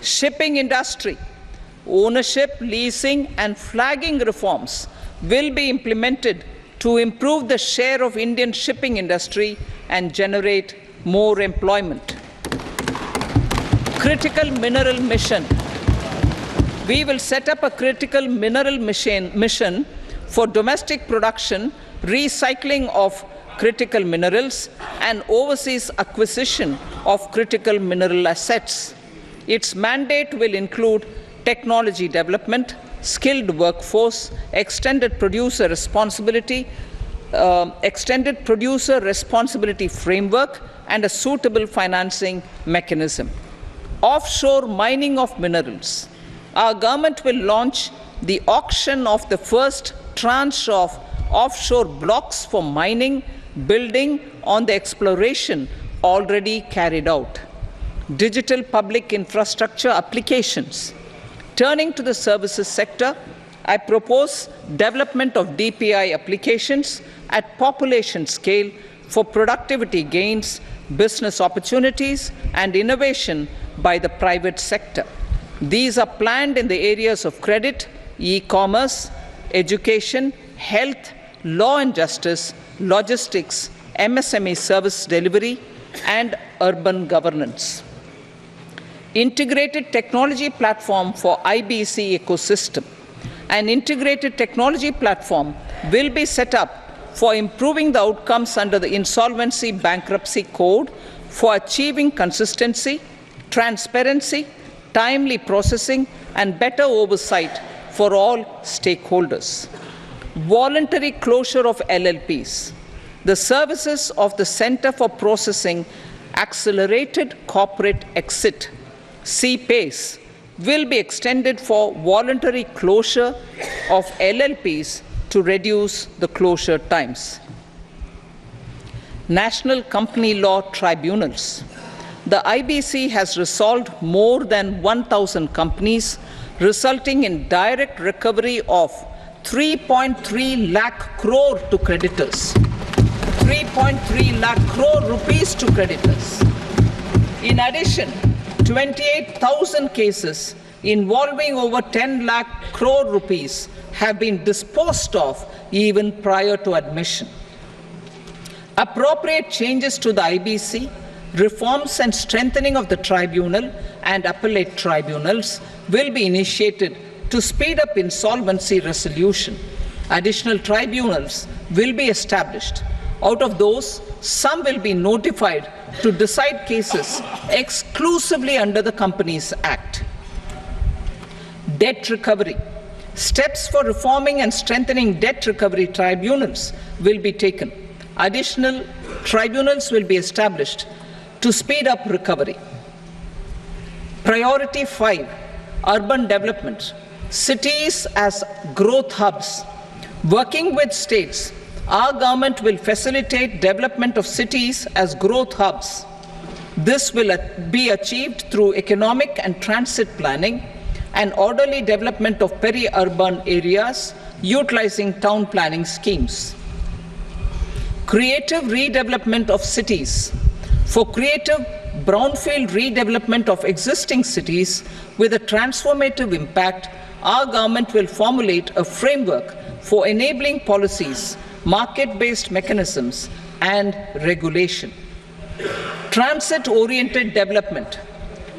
Shipping industry, ownership, leasing and flagging reforms will be implemented to improve the share of Indian shipping industry and generate more employment. Critical mineral mission. We will set up a critical mineral mission for domestic production, recycling of critical minerals and overseas acquisition of critical mineral assets. Its mandate will include technology development, skilled workforce, extended producer responsibility framework and a suitable financing mechanism. Offshore mining of minerals. Our government will launch the auction of the first tranche of offshore blocks for mining, building on the exploration already carried out. Digital public infrastructure applications. Turning to the services sector, I propose development of DPI applications at population scale for productivity gains, business opportunities, and innovation by the private sector. These are planned in the areas of credit, e-commerce, education, health, law and justice, logistics, MSME service delivery, and urban governance. Integrated technology platform for IBC ecosystem. An integrated technology platform will be set up for improving the outcomes under the Insolvency Bankruptcy Code for achieving consistency, transparency, timely processing, and better oversight for all stakeholders. Voluntary closure of LLPs. The services of the Center for Processing Accelerated Corporate Exit, CPACE, will be extended for voluntary closure of LLPs to reduce the closure times. National Company Law Tribunals. The IBC has resolved more than 1,000 companies, resulting in direct recovery of 3.3 lakh crore to creditors. 3.3 lakh crore rupees to creditors. In addition, 28,000 cases involving over 10 lakh crore rupees have been disposed of even prior to admission. Appropriate changes to the IBC, reforms and strengthening of the tribunal and appellate tribunals will be initiated to speed up insolvency resolution. Additional tribunals will be established. Out of those, some will be notified to decide cases exclusively under the Companies Act. Debt recovery. Steps for reforming and strengthening debt recovery tribunals will be taken. Additional tribunals will be established to speed up recovery. Priority 5, urban development. Cities as growth hubs. Working with states, our government will facilitate development of cities as growth hubs. This will be achieved through economic and transit planning and orderly development of peri-urban areas utilizing town planning schemes. Creative redevelopment of cities. For creative brownfield redevelopment of existing cities with a transformative impact, our government will formulate a framework for enabling policies, market-based mechanisms, and regulation. Transit-oriented development.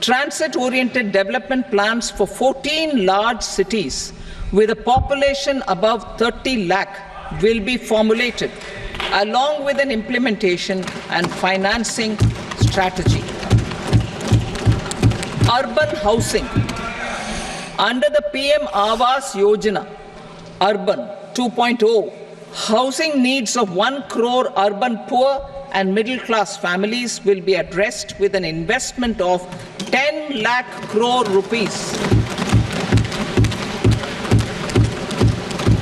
Transit-oriented development plans for 14 large cities with a population above 30 lakh will be formulated, along with an implementation and financing strategy. Urban housing. Under the PM Awas Yojana, Urban 2.0, housing needs of 1 crore urban poor and middle-class families will be addressed with an investment of 10 lakh crore rupees.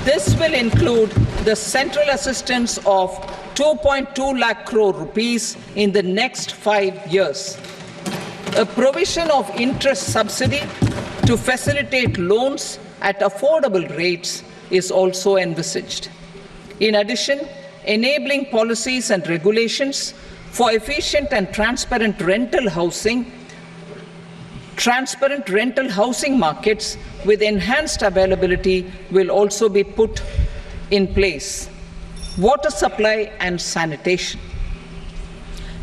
This will include the central assistance of 2.2 lakh crore rupees in the next 5 years. A provision of interest subsidy to facilitate loans at affordable rates is also envisaged. In addition, enabling policies and regulations for efficient and transparent rental housing Transparent rental housing markets with enhanced availability will also be put in place. Water supply and sanitation.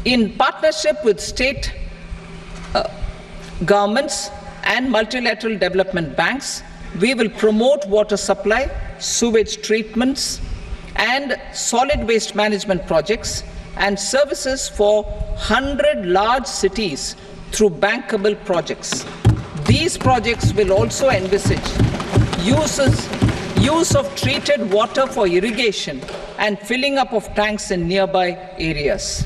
In partnership with state governments and multilateral development banks, we will promote water supply, sewage treatments, and solid waste management projects and services for 100 large cities through bankable projects. These projects will also envisage use of treated water for irrigation and filling up of tanks in nearby areas.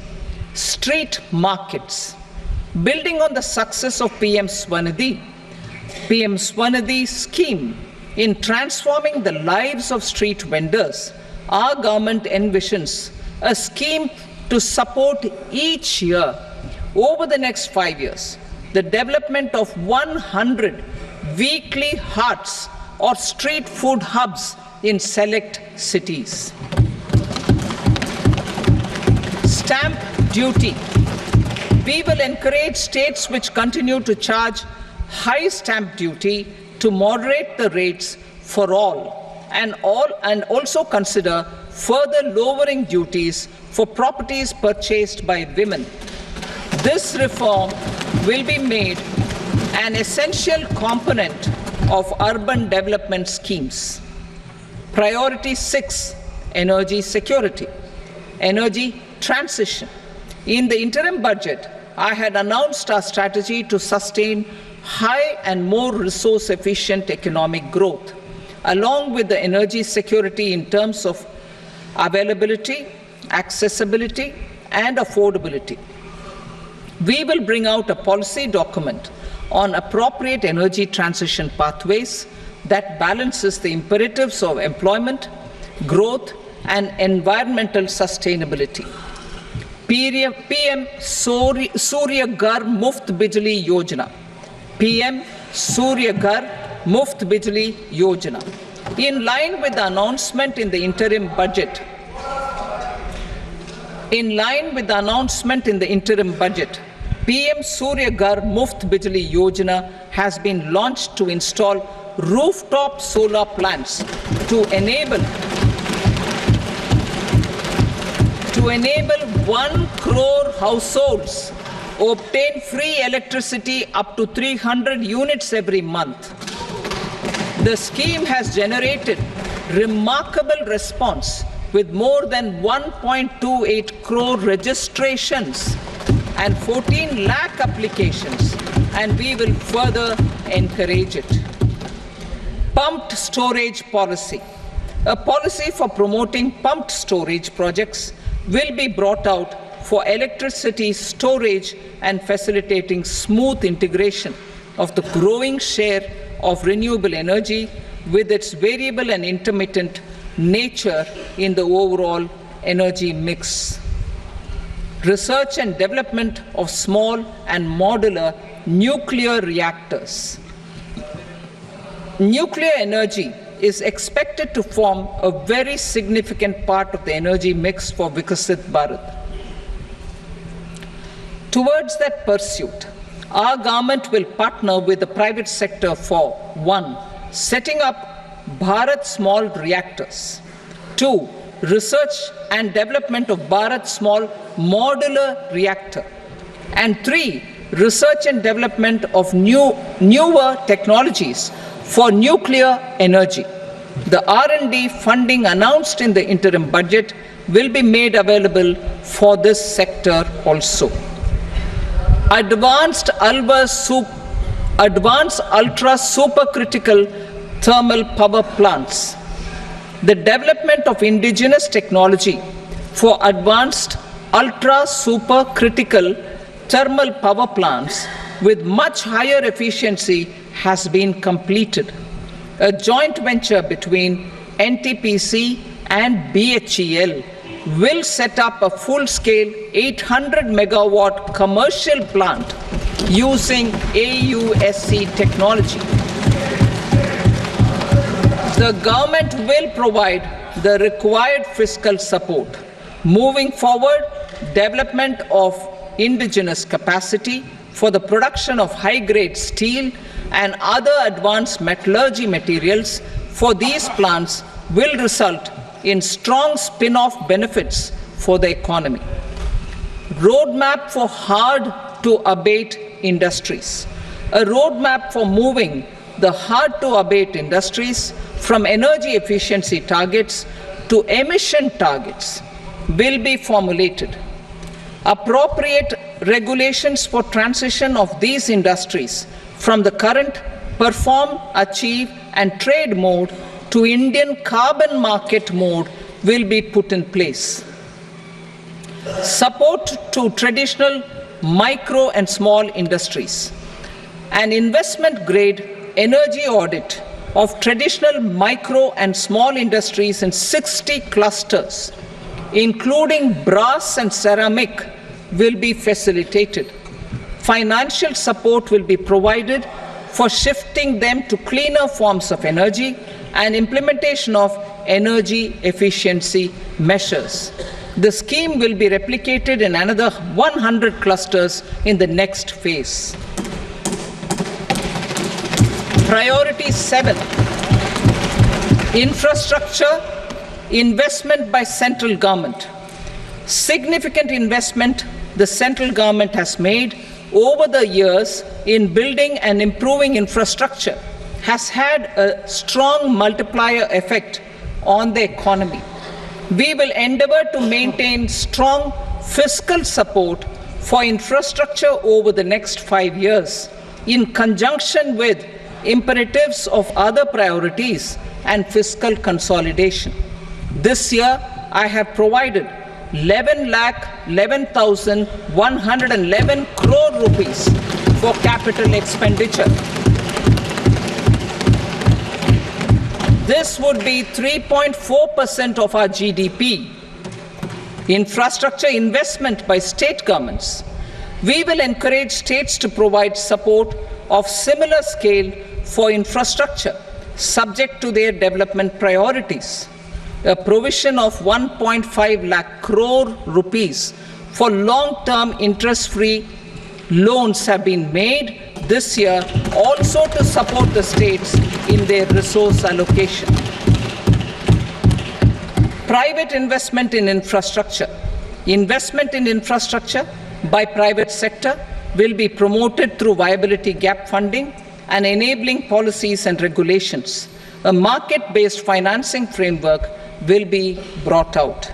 Street markets. Building on the success of PM Swanidhi scheme in transforming the lives of street vendors, our government envisions a scheme to support each year over the next 5 years the development of 100 weekly hearts or street food hubs in select cities. Stamp duty. We will encourage states which continue to charge high stamp duty to moderate the rates for all and also consider further lowering duties for properties purchased by women. This reform will be made an essential component of urban development schemes. Priority 6, energy security, energy transition. In the interim budget, I had announced our strategy to sustain high and more resource-efficient economic growth, along with the energy security in terms of availability, accessibility, and affordability. We will bring out a policy document on appropriate energy transition pathways that balances the imperatives of employment, growth, and environmental sustainability. PM Surya Ghar Muft Bijli Yojana. PM Surya Ghar Muft Bijli Yojana. In line with the announcement in the interim budget, PM Surya Ghar Muft Bijli Yojana has been launched to install rooftop solar plants to enable 1 crore households obtain free electricity up to 300 units every month. The scheme has generated remarkable response with more than 1.28 crore registrations and 14 lakh applications, and we will further encourage it. Pumped storage policy. A policy for promoting pumped storage projects will be brought out for electricity storage and facilitating smooth integration of the growing share of renewable energy with its variable and intermittent nature in the overall energy mix. Research and development of small and modular nuclear reactors. Nuclear energy is expected to form a very significant part of the energy mix for Vikasit Bharat. Towards that pursuit, our government will partner with the private sector for 1. Setting up Bharat Small Reactors, 2. Research and development of Bharat Small Modular Reactor, and 3. Research and development of newer technologies for nuclear energy. The R&D funding announced in the interim budget will be made available for this sector also. Advanced ultra supercritical thermal power plants. The development of indigenous technology for advanced ultra supercritical thermal power plants with much higher efficiency has been completed. A joint venture between NTPC and BHEL will set up a full-scale 800 megawatt commercial plant using AUSC technology. The government will provide the required fiscal support. Moving forward, development of indigenous capacity for the production of high-grade steel and other advanced metallurgy materials for these plants will result in strong spin-off benefits for the economy. Roadmap for hard-to-abate industries. A roadmap for moving the hard-to-abate industries from energy efficiency targets to emission targets will be formulated. Appropriate regulations for transition of these industries from the current perform, achieve and trade mode to Indian carbon market mode will be put in place. Support to traditional micro and small industries. An investment grade energy audit of traditional micro and small industries in 60 clusters, including brass and ceramic, will be facilitated. Financial support will be provided for shifting them to cleaner forms of energy and implementation of energy efficiency measures. The scheme will be replicated in another 100 clusters in the next phase. Priority 7, infrastructure investment by central government. Significant investment the central government has made over the years in building and improving infrastructure has had a strong multiplier effect on the economy. We will endeavour to maintain strong fiscal support for infrastructure over the next 5 years in conjunction with imperatives of other priorities and fiscal consolidation. This year, I have provided 11,11,111 crore rupees for capital expenditure. This would be 3.4% of our GDP. Infrastructure investment by state governments. We will encourage states to provide support of similar scale for infrastructure, subject to their development priorities. A provision of 1.5 lakh crore rupees for long-term interest-free loans have been made this year also to support the states in their resource allocation. Private investment in infrastructure. Investment in infrastructure by private sector will be promoted through viability gap funding and enabling policies and regulations. A market-based financing framework will be brought out.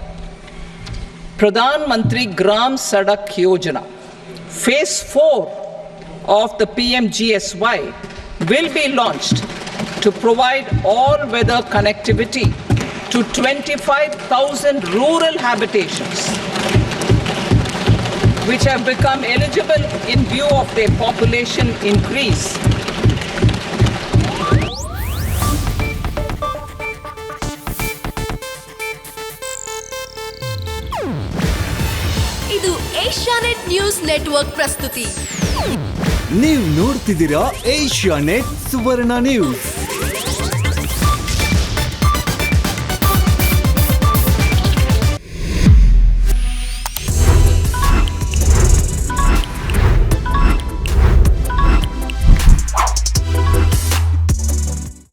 Pradhan Mantri Gram Sadak Yojana, Phase 4 of the PMGSY will be launched to provide all-weather connectivity to 25,000 rural habitations, which have become eligible in view of their population increase. ಇದು Asianet news network ಪ್ರಸ್ತುತಿ. ನೀವು ನೋಡ್ತಿದ್ದೀರಾ Asianet ಸುವರ್ಣ news.